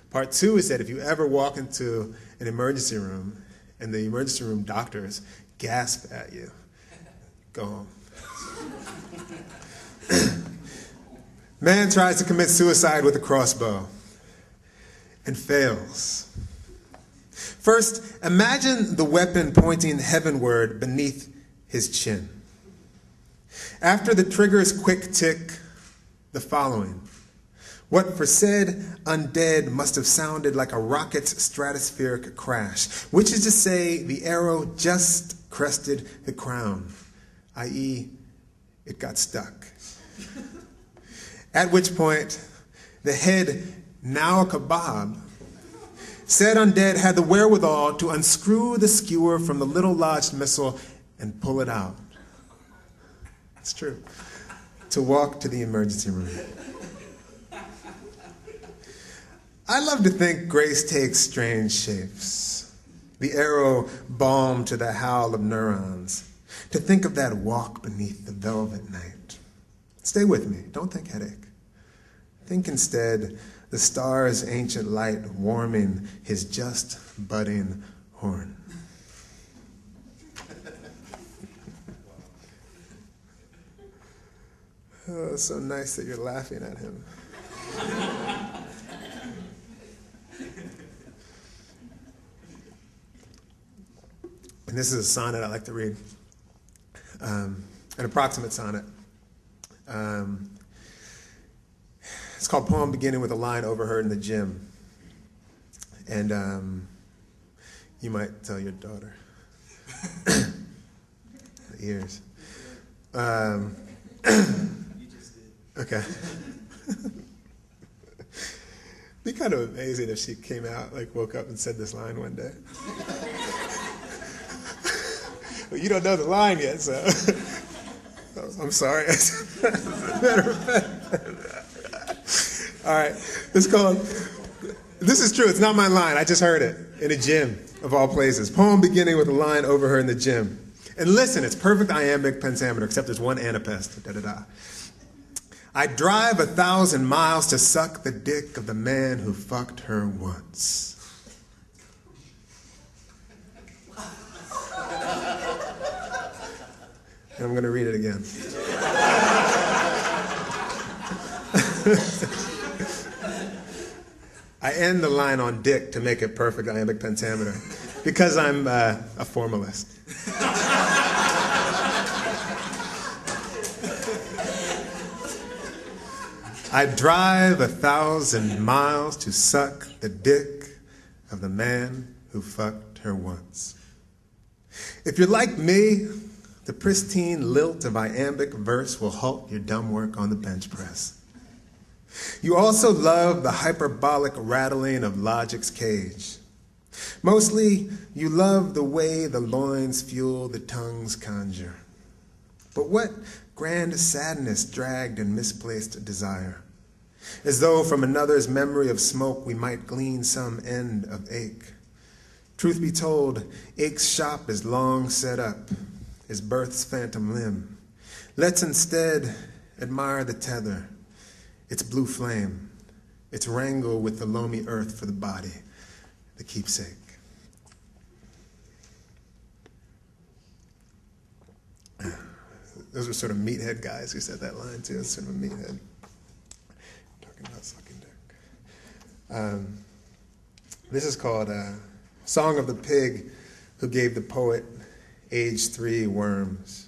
Part two is that if you ever walk into an emergency room and the emergency room doctors gasp at you, go home. Man tries to commit suicide with a crossbow and fails. First, imagine the weapon pointing heavenward beneath his chin. After the trigger's quick tick, the following. What for said undead must have sounded like a rocket's stratospheric crash, which is to say the arrow just crested the crown, i.e., it got stuck. At which point, the head, now a kebab, said undead had the wherewithal to unscrew the skewer from the little lodged missile and pull it out. It's true. To walk to the emergency room. I love to think grace takes strange shapes. The arrow balm to the howl of neurons. To think of that walk beneath the velvet night. Stay with me. Don't think headache. Think instead the star's ancient light warming his just budding horn. Oh, it's so nice that you're laughing at him. And this is a sonnet I like to read, an approximate sonnet. It's called Poem Beginning with a Line Overheard in the Gym. And you might tell your daughter. The ears. You just did. Okay. Be kind of amazing if she came out, like woke up and said this line one day. Well, you don't know the line yet, so I'm sorry. Matter of fact. All right, this is true, it's not my line, I just heard it in a gym, of all places. Poem beginning with a line overheard in the gym. And listen, it's perfect iambic pentameter, except there's one anapest, da-da-da. I drive 1,000 miles to suck the dick of the man who fucked her once. And I'm going to read it again. I end the line on dick to make it perfect iambic pentameter because I'm a formalist. I drive 1,000 miles to suck the dick of the man who fucked her once. If you're like me, the pristine lilt of iambic verse will halt your dumb work on the bench press. You also love the hyperbolic rattling of logic's cage. Mostly, you love the way the loins fuel the tongue's conjure. But what grand sadness dragged and misplaced desire? As though from another's memory of smoke we might glean some end of ache. Truth be told, ache's shop is long set up, is birth's phantom limb. Let's instead admire the tether, its blue flame, its wrangle with the loamy earth for the body, the keepsake. Those were sort of meathead guys who said that line too. It's sort of a meathead. Talking about sucking dick. This is called Song of the Pig Who Gave the Poet Age 3 Worms.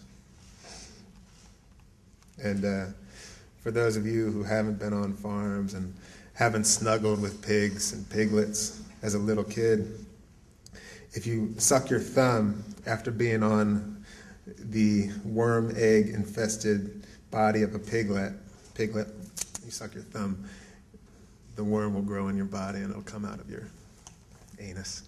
And for those of you who haven't been on farms and haven't snuggled with pigs and piglets as a little kid, if you suck your thumb after being on the worm egg infested body of a piglet, you suck your thumb, the worm will grow in your body and it'll come out of your anus.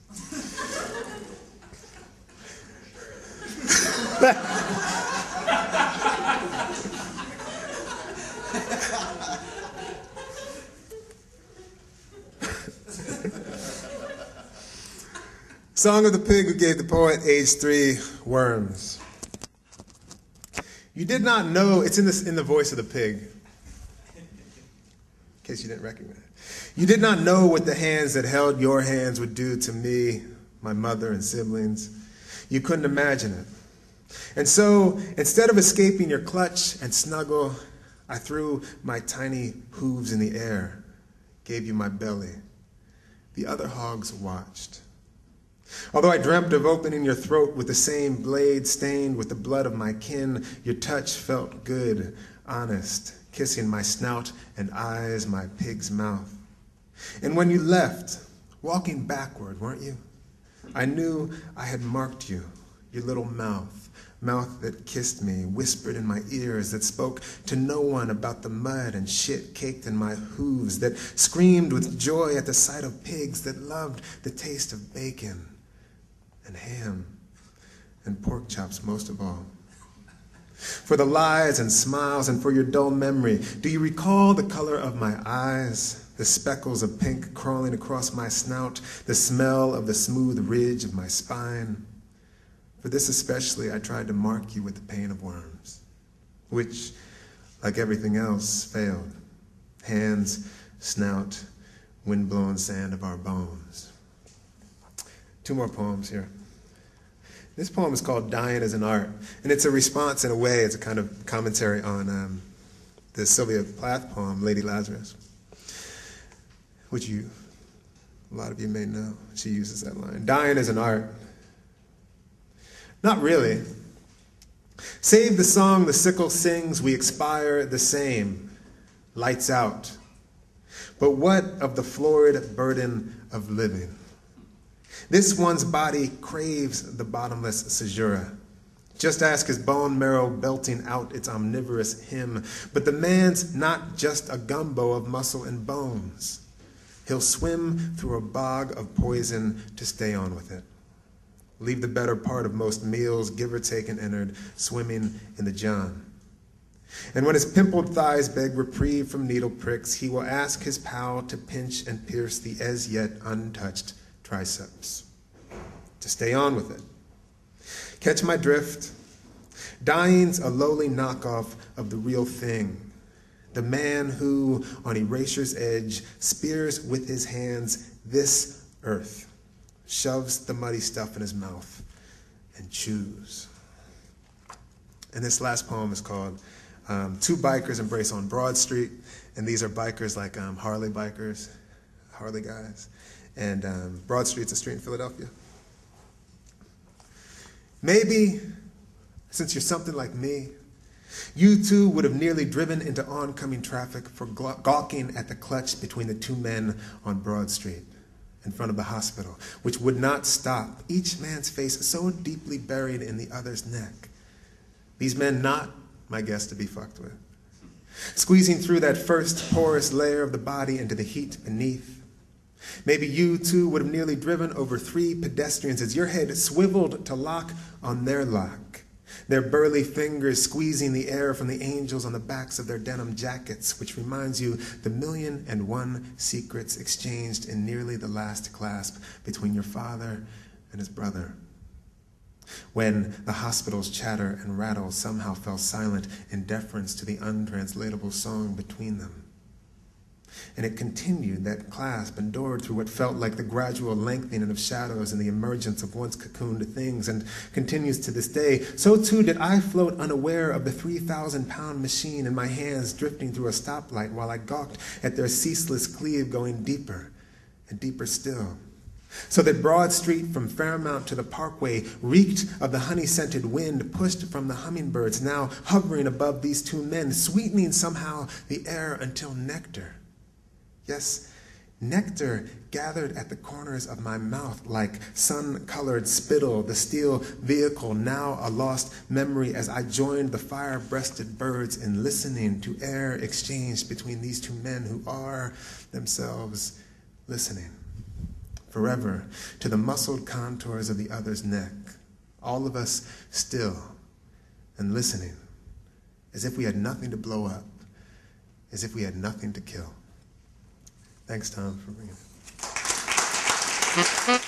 Song of the Pig Who Gave the Poet Age 3 Worms. You did not know, it's in the voice of the pig, in case you didn't recognize it. You did not know what the hands that held your hands would do to me, my mother and siblings. You couldn't imagine it. And so, instead of escaping your clutch and snuggle, I threw my tiny hooves in the air, gave you my belly. The other hogs watched. Although I dreamt of opening your throat with the same blade stained with the blood of my kin, your touch felt good, honest, kissing my snout and eyes, my pig's mouth. And when you left, walking backward, weren't you? I knew I had marked you, your little mouth that kissed me, whispered in my ears, that spoke to no one about the mud and shit caked in my hooves, that screamed with joy at the sight of pigs, that loved the taste of bacon and ham and pork chops most of all. For the lies and smiles and for your dull memory, do you recall the color of my eyes, the speckles of pink crawling across my snout, the smell of the smooth ridge of my spine? For this especially, I tried to mark you with the pain of worms, which, like everything else, failed. Hands, snout, wind-blown sand of our bones. 2 more poems here. This poem is called Dying as an Art, and it's a response in a way, it's a kind of commentary on the Sylvia Plath poem, Lady Lazarus, which a lot of you may know. She uses that line. Dying as an art. Not really. Save the song the sickle sings, we expire the same. Lights out. But what of the florid burden of living? This one's body craves the bottomless caesura. Just ask his bone marrow belting out its omnivorous hymn. But the man's not just a gumbo of muscle and bones. He'll swim through a bog of poison to stay on with it. Leave the better part of most meals, give or take and entered, swimming in the John. And when his pimpled thighs beg reprieve from needle pricks, he will ask his pal to pinch and pierce the as yet untouched triceps. To stay on with it. Catch my drift? Dying's a lowly knockoff of the real thing. The man who, on erasure's edge, spears with his hands this earth, shoves the muddy stuff in his mouth, and chews. And this last poem is called 2 Bikers Embrace on Broad Street. And these are bikers like Harley bikers, Harley guys. And Broad Street's a street in Philadelphia. Maybe, since you're something like me, you too would have nearly driven into oncoming traffic for gawking at the clutch between the 2 men on Broad Street in front of the hospital, which would not stop, each man's face so deeply buried in the other's neck. These men not, my guess, to be fucked with. Squeezing through that first porous layer of the body into the heat beneath. Maybe you too would have nearly driven over 3 pedestrians as your head swiveled to lock on their lock, their burly fingers squeezing the air from the angels on the backs of their denim jackets, which reminds you the 1,000,001 secrets exchanged in nearly the last clasp between your father and his brother. When the hospital's chatter and rattle somehow fell silent in deference to the untranslatable song between them. And it continued, that clasp endured through what felt like the gradual lengthening of shadows and the emergence of once cocooned things, and continues to this day. So too did I float unaware of the 3,000-pound machine in my hands drifting through a stoplight while I gawked at their ceaseless cleave going deeper and deeper still. So that Broad Street from Fairmount to the Parkway reeked of the honey-scented wind pushed from the hummingbirds now hovering above these 2 men, sweetening somehow the air until nectar. Yes, nectar gathered at the corners of my mouth like sun-colored spittle, the steel vehicle now a lost memory as I joined the fire-breasted birds in listening to air exchanged between these 2 men who are themselves listening. Forever to the muscled contours of the other's neck, all of us still and listening, as if we had nothing to blow up, as if we had nothing to kill. Thanks, Tom, for bringing it.